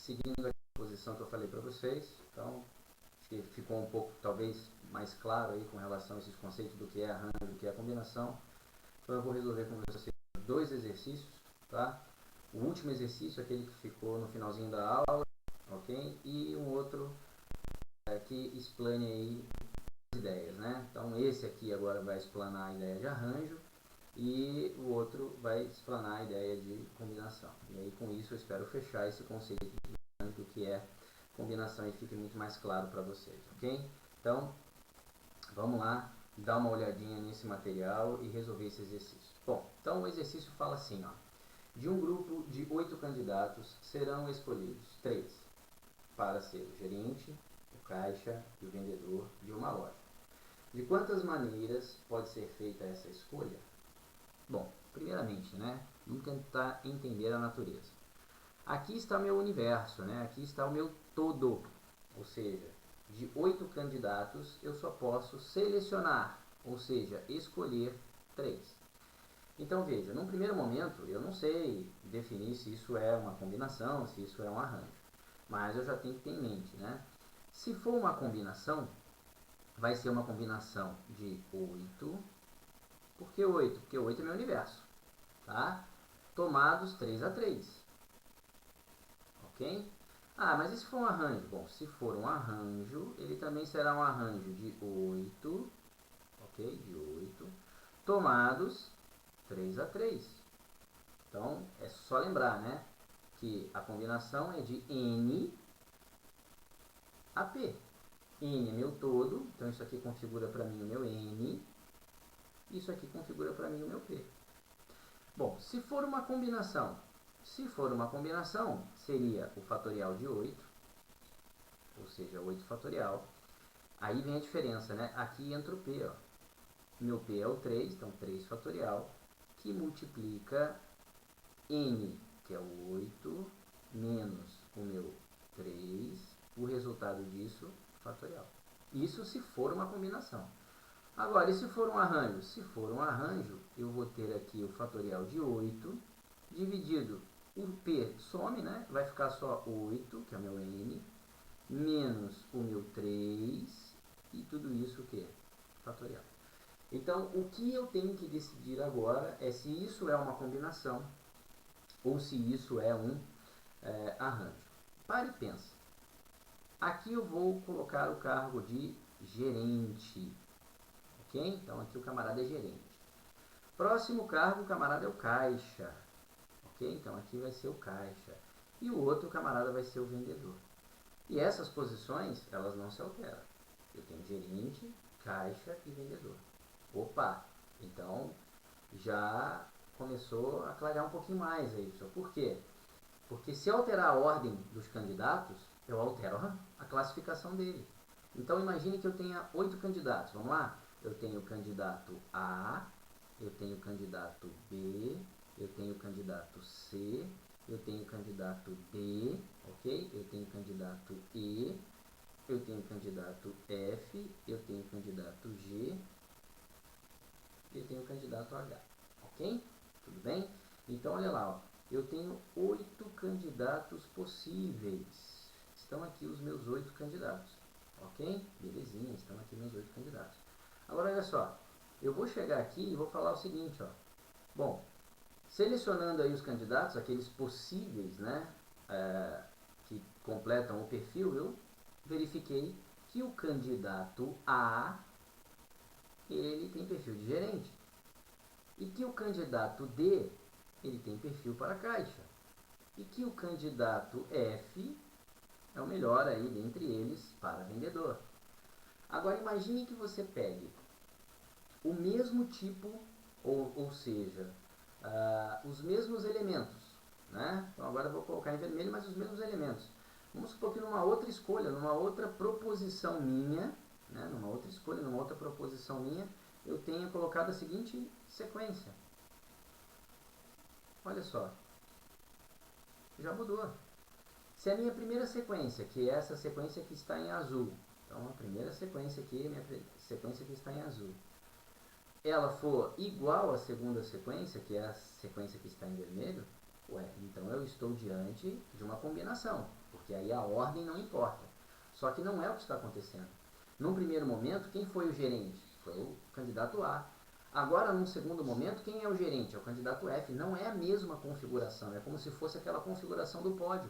seguindo a posição que eu falei para vocês. Então, acho que ficou um pouco, talvez, mais claro aí com relação a esses conceitos do que é arranjo, do que é combinação. Então, eu vou resolver com vocês 2 exercícios, tá? O último exercício, aquele que ficou no finalzinho da aula, ok? E um outro que explane aí as ideias, né? Então, esse aqui agora vai explanar a ideia de arranjo e o outro vai explanar a ideia de combinação. E aí, com isso, eu espero fechar esse conceito do que é combinação e fique muito mais claro para vocês, ok? Então, vamos lá, dar uma olhadinha nesse material e resolver esse exercício. Bom, então o exercício fala assim, ó. De um grupo de 8 candidatos, serão escolhidos 3 para ser o gerente, o caixa e o vendedor de uma loja. De quantas maneiras pode ser feita essa escolha? Bom, primeiramente, né, vamos tentar entender a natureza. Aqui está o meu universo, né? Aqui está o meu todo, ou seja, de 8 candidatos eu só posso selecionar, ou seja, escolher 3. Então veja, num primeiro momento eu não sei definir se isso é uma combinação, se isso é um arranjo, mas eu já tenho que ter em mente, né? Se for uma combinação, vai ser uma combinação de 8, por que 8? Porque 8 é meu universo, tá? Tomados 3 a 3. Ok? Ah, mas e se for um arranjo? Bom, se for um arranjo, ele também será um arranjo de 8, ok? De 8, tomados 3 a 3. Então, é só lembrar, né? Que a combinação é de N a P. N é meu todo, então isso aqui configura para mim o meu N, isso aqui configura para mim o meu P. Bom, se for uma combinação, seria o fatorial de 8, ou seja, 8 fatorial. Aí vem a diferença, né? Aqui entra o P, ó. Meu P é o 3, então 3 fatorial, que multiplica N, que é o 8, menos o meu 3, o resultado disso, fatorial. Isso se for uma combinação. Agora, e se for um arranjo? Se for um arranjo, eu vou ter aqui o fatorial de 8, dividido o P some, né? Vai ficar só 8, que é o meu N, menos o meu 3, e tudo isso o quê? Fatorial. Então, o que eu tenho que decidir agora é se isso é uma combinação ou se isso é um arranjo. Pare e pense. Aqui eu vou colocar o cargo de gerente, ok? Então, aqui o camarada é gerente. Próximo cargo, o camarada é o caixa, ok? Então, aqui vai ser o caixa. E o outro camarada vai ser o vendedor. E essas posições, elas não se alteram. Eu tenho gerente, caixa e vendedor. Opa! Então, já começou a clarear um pouquinho mais aí, pessoal. Por quê? Porque se eu alterar a ordem dos candidatos, eu altero a classificação dele. Então, imagine que eu tenha 8 candidatos. Vamos lá? Eu tenho o candidato A, eu tenho o candidato B, eu tenho o candidato C, eu tenho o candidato D, ok? Eu tenho o candidato E, eu tenho o candidato F, eu tenho o candidato G, eu tenho o candidato H, ok? Tudo bem? Então, olha lá, ó. Eu tenho 8 candidatos possíveis. Estão aqui os meus 8 candidatos, ok? Belezinha, estão aqui meus 8 candidatos. Agora, olha só, eu vou chegar aqui e vou falar o seguinte, ó. Bom, selecionando aí os candidatos, aqueles possíveis, né, que completam o perfil, eu verifiquei que o candidato A, ele tem perfil de gerente. E que o candidato D, ele tem perfil para caixa. E que o candidato F é o melhor aí dentre eles para vendedor. Agora imagine que você pegue o mesmo tipo, ou seja, os mesmos elementos, né? Então agora eu vou colocar em vermelho, mas os mesmos elementos. Vamos supor que numa outra escolha, numa outra proposição minha, né? Numa outra escolha, numa outra proposição minha, eu tenha colocado a seguinte sequência. Olha só, já mudou. Se a minha primeira sequência, que é essa sequência que está em azul, então a primeira sequência aqui, a minha sequência que está em azul, ela for igual à segunda sequência, que é a sequência que está em vermelho, ué, então eu estou diante de uma combinação, porque aí a ordem não importa. Só que não é o que está acontecendo. Num primeiro momento, quem foi o gerente? Foi o candidato A. Agora, num segundo momento, quem é o gerente? É o candidato F. Não é a mesma configuração, é como se fosse aquela configuração do pódio.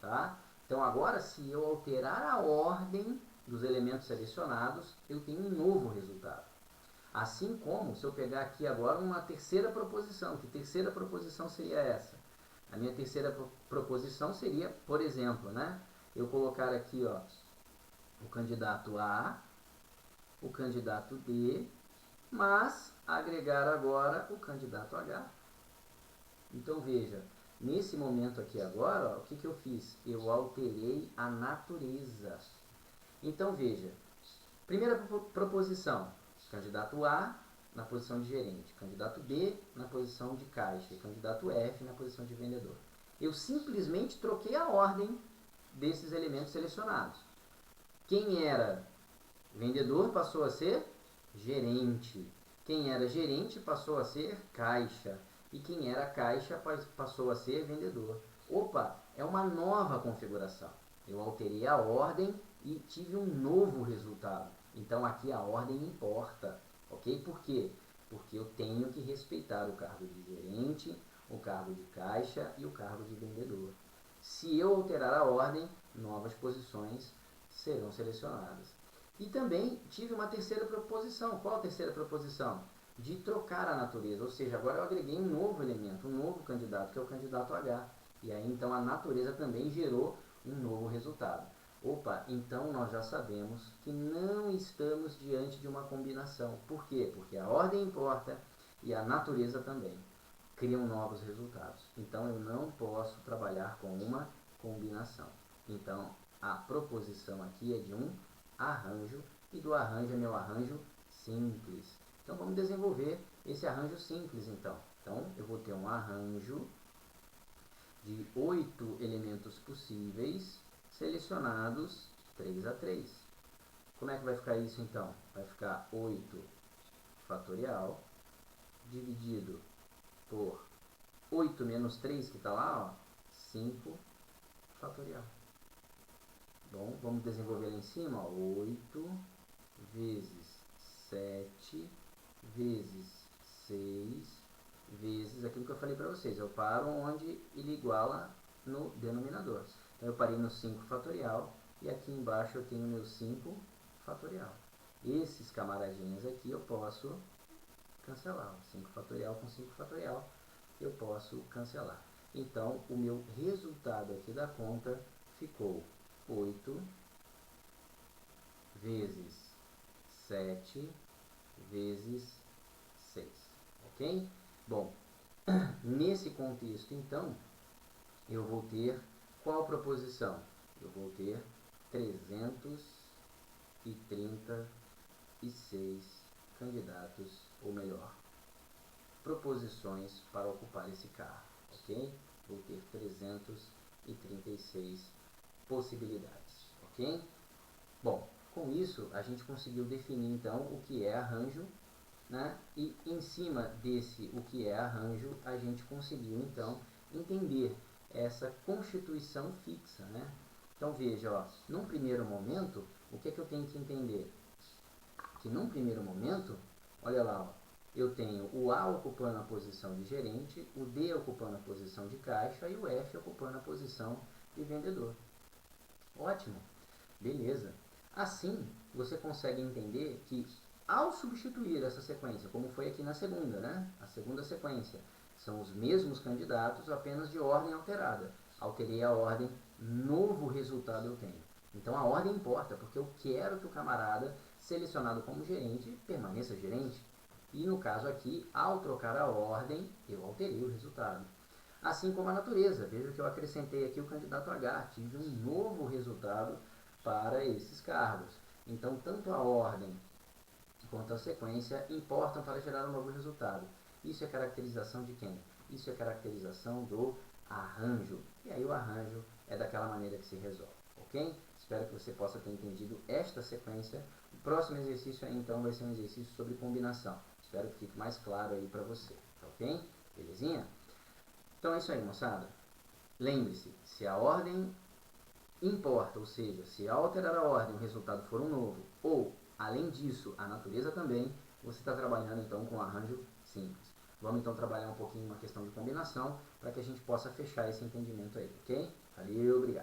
Tá? Então, agora, se eu alterar a ordem dos elementos selecionados, eu tenho um novo resultado. Assim como, se eu pegar aqui agora uma terceira proposição, que terceira proposição seria essa? A minha terceira proposição seria, por exemplo, né, eu colocar aqui ó, o candidato A, o candidato D, mas agregar agora o candidato H. Então veja, nesse momento aqui agora, ó, o que eu fiz? Eu alterei a natureza. Então veja, primeira proposição, candidato A na posição de gerente, candidato B na posição de caixa e candidato F na posição de vendedor. Eu simplesmente troquei a ordem desses elementos selecionados. Quem era vendedor passou a ser gerente. Quem era gerente passou a ser caixa. E quem era caixa passou a ser vendedor. Opa, é uma nova configuração. Eu alterei a ordem e tive um novo resultado. Então aqui a ordem importa, ok? Por quê? Porque eu tenho que respeitar o cargo de gerente, o cargo de caixa e o cargo de vendedor. Se eu alterar a ordem, novas posições serão selecionadas. E também tive uma terceira proposição. Qual a terceira proposição? De trocar a natureza, ou seja, agora eu agreguei um novo elemento, um novo candidato, que é o candidato H. E aí então a natureza também gerou um novo resultado. Opa, então nós já sabemos que não estamos diante de uma combinação. Por quê? Porque a ordem importa e a natureza também criam novos resultados. Então eu não posso trabalhar com uma combinação. Então a proposição aqui é de um arranjo e do arranjo é meu arranjo simples. Então vamos desenvolver esse arranjo simples então. Então eu vou ter um arranjo de 8 elementos possíveis selecionados 3 a 3. Como é que vai ficar isso então? Vai ficar 8 fatorial dividido por 8 menos 3 que está lá, ó, 5 fatorial. Bom, vamos desenvolver lá em cima, ó, 8 vezes 7 vezes 6 vezes aquilo que eu falei para vocês. Eu paro onde ele iguala no denominador. Então eu parei no 5 fatorial e aqui embaixo eu tenho meu 5 fatorial. Esses camaradinhas aqui eu posso cancelar. 5 fatorial com 5 fatorial eu posso cancelar. Então o meu resultado aqui da conta ficou 8 vezes 7 vezes 6. Ok? Bom, nesse contexto então eu vou ter qual proposição? Eu vou ter 336 candidatos, ou melhor, proposições para ocupar esse cargo, ok? Vou ter 336 possibilidades, ok? Bom, com isso a gente conseguiu definir então o que é arranjo, né? E em cima desse o que é arranjo, a gente conseguiu então entender essa constituição fixa, né? Então veja, ó, num primeiro momento, o que é que eu tenho que entender? Que num primeiro momento, olha lá, ó, eu tenho o A ocupando a posição de gerente, o D ocupando a posição de caixa e o F ocupando a posição de vendedor. Ótimo, beleza. Assim, você consegue entender que ao substituir essa sequência, como foi aqui na segunda, né? A segunda sequência, são os mesmos candidatos, apenas de ordem alterada. Alterei a ordem, novo resultado eu tenho. Então a ordem importa, porque eu quero que o camarada selecionado como gerente permaneça gerente. E no caso aqui, ao trocar a ordem, eu alterei o resultado. Assim como a natureza, veja que eu acrescentei aqui o candidato H, tive um novo resultado para esses cargos. Então tanto a ordem quanto a sequência importam para gerar um novo resultado. Isso é caracterização de quem? Isso é caracterização do arranjo. E aí o arranjo é daquela maneira que se resolve, ok? Espero que você possa ter entendido esta sequência. O próximo exercício aí, então, vai ser um exercício sobre combinação. Espero que fique mais claro aí para você, ok? Belezinha? Então é isso aí, moçada. Lembre-se, se a ordem importa, ou seja, se ao alterar a ordem o resultado for um novo, ou, além disso, a natureza também, você está trabalhando então com um arranjo simples. Vamos então trabalhar um pouquinho uma questão de combinação para que a gente possa fechar esse entendimento aí, ok? Valeu, obrigado.